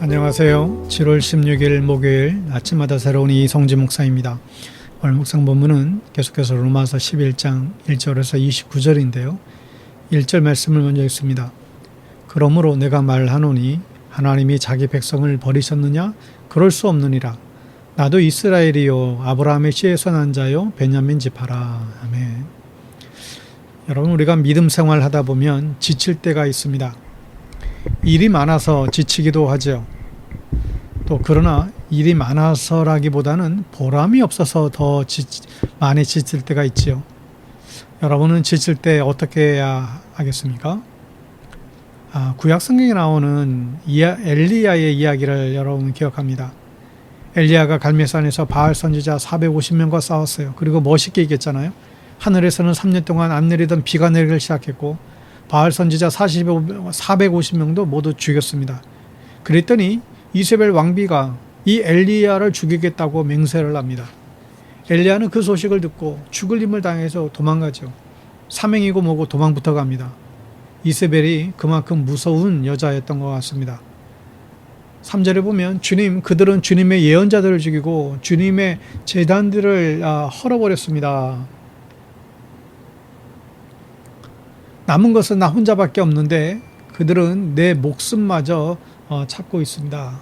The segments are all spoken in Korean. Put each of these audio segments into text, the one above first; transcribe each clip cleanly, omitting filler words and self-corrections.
안녕하세요. 7월 16일 목요일 아침마다 새로운 이성진 목사입니다. 오늘 묵상 본문은 계속해서 로마서 11장 1절에서 29절인데요. 1절 말씀을 먼저 읽습니다. 그러므로 내가 말하노니 하나님이 자기 백성을 버리셨느냐? 그럴 수 없느니라. 나도 이스라엘이요 아브라함의 씨에서 난 자요 베냐민 지파라. 아멘. 여러분, 우리가 믿음 생활하다 보면 지칠 때가 있습니다. 일이 많아서 지치기도 하죠. 또 그러나 일이 많아서라기보다는 보람이 없어서 더 많이 지칠 때가 있지요. 여러분은 지칠 때 어떻게 해야 하겠습니까? 구약 성경에 나오는 엘리야의 이야기를 여러분 기억합니다. 엘리야가 갈멜산에서 바알 선지자 450명과 싸웠어요. 그리고 멋있게 이겼잖아요. 하늘에서는 3년 동안 안 내리던 비가 내리기 시작했고 바알 선지자 450명도 모두 죽였습니다. 그랬더니 이세벨 왕비가 이 엘리야를 죽이겠다고 맹세를 합니다. 엘리야는 그 소식을 듣고 죽을 힘을 당해서 도망가죠. 사명이고 뭐고 도망부터 갑니다. 이세벨이 그만큼 무서운 여자였던 것 같습니다. 3절에 보면 그들은 주님의 예언자들을 죽이고 주님의 제단들을 헐어버렸습니다. 남은 것은 나 혼자밖에 없는데 그들은 내 목숨마저 찾고 있습니다.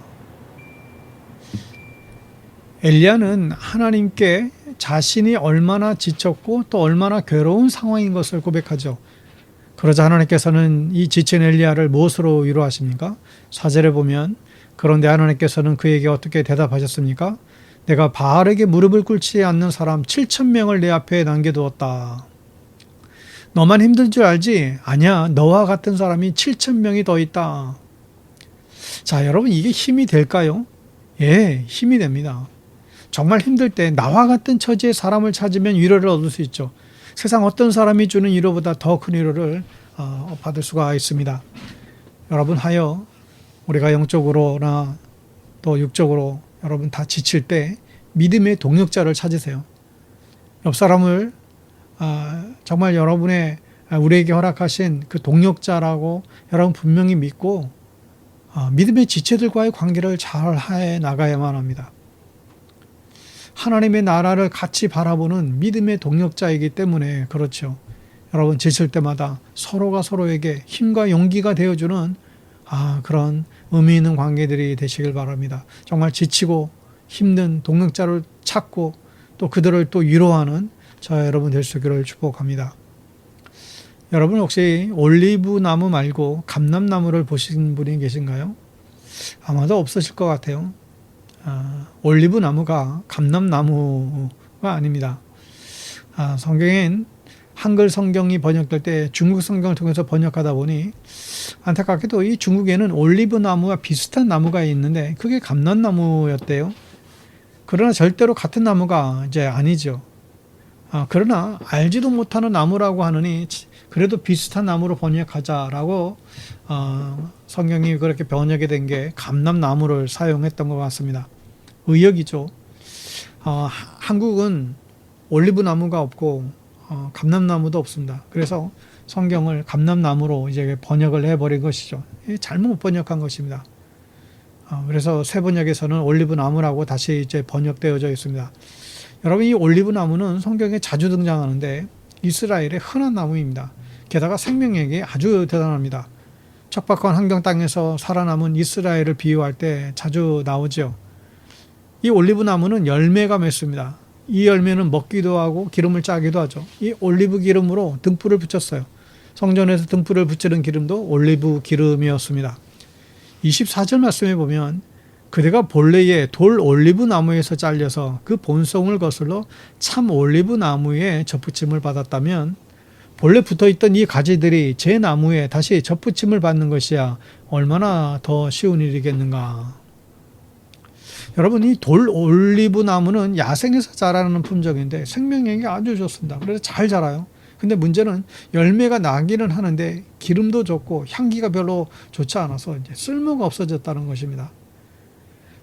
엘리야는 하나님께 자신이 얼마나 지쳤고 또 얼마나 괴로운 상황인 것을 고백하죠. 그러자 하나님께서는 이 지친 엘리야를 무엇으로 위로하십니까? 4절에 보면 그런데 하나님께서는 그에게 어떻게 대답하셨습니까? 내가 바알에게 무릎을 꿇지 않는 사람 7,000명을 내 앞에 남겨두었다. 너만 힘들 줄 알지? 아니야, 너와 같은 사람이 7,000명이 더 있다. 자, 여러분, 이게 힘이 될까요? 예, 힘이 됩니다. 정말 힘들 때 나와 같은 처지의 사람을 찾으면 위로를 얻을 수 있죠. 세상 어떤 사람이 주는 위로보다 더 큰 위로를 받을 수가 있습니다. 여러분, 우리가 영적으로나 또 육적으로 여러분 다 지칠 때 믿음의 동력자를 찾으세요. 옆 사람을 정말 우리에게 허락하신 그 동력자라고 여러분 분명히 믿고 믿음의 지체들과의 관계를 잘 해 나가야만 합니다. 하나님의 나라를 같이 바라보는 믿음의 동력자이기 때문에 그렇죠. 여러분 지칠 때마다 서로가 서로에게 힘과 용기가 되어주는 그런 의미 있는 관계들이 되시길 바랍니다. 정말 지치고 힘든 동력자를 찾고 또 그들을 또 위로하는 저와 여러분 될 수 있기를 축복합니다. 여러분 혹시 올리브 나무 말고 감람나무를 보신 분이 계신가요? 아마도 없으실 것 같아요. 올리브 나무가 감람나무가 아닙니다. 성경엔 한글 성경이 번역될 때 중국 성경을 통해서 번역하다 보니 안타깝게도 이 중국에는 올리브 나무와 비슷한 나무가 있는데 그게 감람나무였대요. 그러나 절대로 같은 나무가 이제 아니죠. 그러나 알지도 못하는 나무라고 하느니 그래도 비슷한 나무로 번역하자라고 성경이 그렇게 번역이 된 게 감람나무를 사용했던 것 같습니다. 의역이죠. 한국은 올리브 나무가 없고 감람나무도 없습니다. 그래서 성경을 감람나무로 이제 번역을 해버린 것이죠. 잘못 번역한 것입니다. 그래서 새 번역에서는 올리브 나무라고 다시 이제 번역되어져 있습니다. 여러분, 이 올리브 나무는 성경에 자주 등장하는데 이스라엘의 흔한 나무입니다. 게다가 생명력이 아주 대단합니다. 척박한 환경 땅에서 살아남은 이스라엘을 비유할 때 자주 나오죠. 이 올리브 나무는 열매가 맺습니다. 이 열매는 먹기도 하고 기름을 짜기도 하죠. 이 올리브 기름으로 등불을 붙였어요. 성전에서 등불을 붙이는 기름도 올리브 기름이었습니다. 24절 말씀에 보면 그대가 본래의 돌 올리브 나무에서 잘려서 그 본성을 거슬러 참 올리브 나무에 접붙임을 받았다면 본래 붙어있던 이 가지들이 제 나무에 다시 접붙임을 받는 것이야 얼마나 더 쉬운 일이겠는가. 여러분, 이 돌 올리브 나무는 야생에서 자라는 품종인데 생명력이 아주 좋습니다. 그래서 잘 자라요. 근데 문제는 열매가 나기는 하는데 기름도 좋고 향기가 별로 좋지 않아서 이제 쓸모가 없어졌다는 것입니다.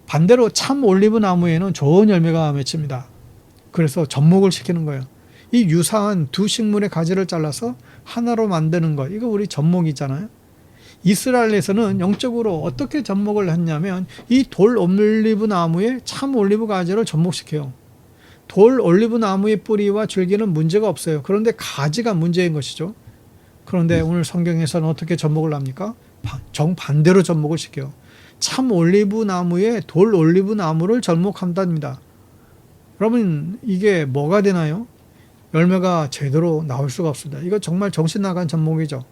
반대로 참 올리브 나무에는 좋은 열매가 맺힙니다. 그래서 접목을 시키는 거예요. 이 유사한 두 식물의 가지를 잘라서 하나로 만드는 것, 이거 우리 접목이잖아요. 이스라엘에서는 영적으로 어떻게 접목을 했냐면 이 돌 올리브 나무에 참 올리브 가지를 접목시켜요. 돌 올리브 나무의 뿌리와 줄기는 문제가 없어요. 그런데 가지가 문제인 것이죠. 그런데 오늘 성경에서는 어떻게 접목을 합니까? 정반대로 접목을 시켜요. 참 올리브 나무에 돌 올리브 나무를 접목한답니다. 여러분, 이게 뭐가 되나요? 열매가 제대로 나올 수가 없습니다. 이거 정말 정신 나간 접목이죠.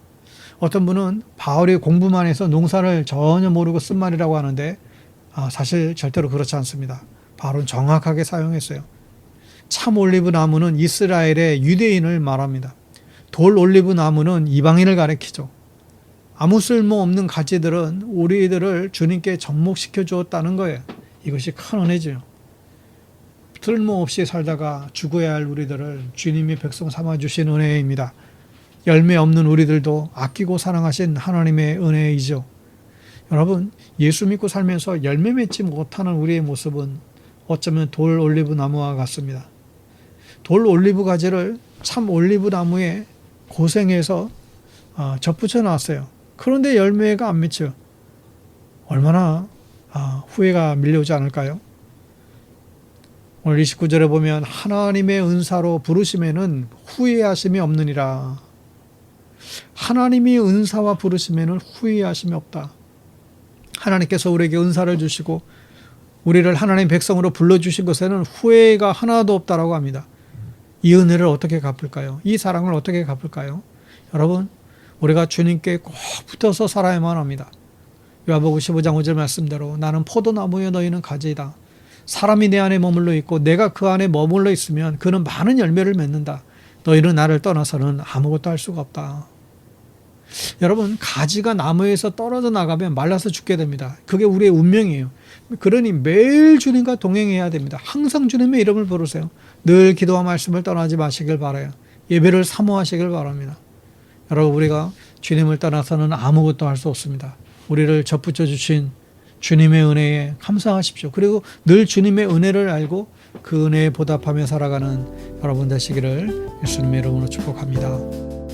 어떤 분은 바울이 공부만 해서 농사를 전혀 모르고 쓴 말이라고 하는데 사실 절대로 그렇지 않습니다. 바울은 정확하게 사용했어요. 참 올리브 나무는 이스라엘의 유대인을 말합니다. 돌 올리브 나무는 이방인을 가리키죠. 아무 쓸모없는 가지들은 우리들을 주님께 접목시켜 주었다는 거예요. 이것이 큰 은혜죠. 쓸모없이 살다가 죽어야 할 우리들을 주님이 백성 삼아주신 은혜입니다. 열매 없는 우리들도 아끼고 사랑하신 하나님의 은혜이죠. 여러분, 예수 믿고 살면서 열매 맺지 못하는 우리의 모습은 어쩌면 돌 올리브 나무와 같습니다. 돌 올리브 가지를 참 올리브 나무에 고생해서 접붙여 놨어요. 그런데 열매가 안 맺혀요. 얼마나 후회가 밀려오지 않을까요? 오늘 29절에 보면 하나님의 은사로 부르심에는 후회하심이 없느니라. 하나님이 은사와 부르심에는 후회하심이 없다. 하나님께서 우리에게 은사를 주시고 우리를 하나님 백성으로 불러주신 것에는 후회가 하나도 없다라고 합니다. 이 은혜를 어떻게 갚을까요? 이 사랑을 어떻게 갚을까요? 여러분, 우리가 주님께 꼭 붙어서 살아야만 합니다. 요한복음 15장 5절 말씀대로 나는 포도나무여 너희는 가지이다. 사람이 내 안에 머물러 있고 내가 그 안에 머물러 있으면 그는 많은 열매를 맺는다. 너희는 나를 떠나서는 아무것도 할 수가 없다. 여러분, 가지가 나무에서 떨어져 나가면 말라서 죽게 됩니다. 그게 우리의 운명이에요. 그러니 매일 주님과 동행해야 됩니다. 항상 주님의 이름을 부르세요. 늘 기도와 말씀을 떠나지 마시길 바라요. 예배를 사모하시길 바랍니다. 여러분, 우리가 주님을 떠나서는 아무것도 할 수 없습니다. 우리를 접붙여 주신 주님의 은혜에 감사하십시오. 그리고 늘 주님의 은혜를 알고 그 은혜에 보답하며 살아가는 여러분 되시기를 예수님의 이름으로 축복합니다.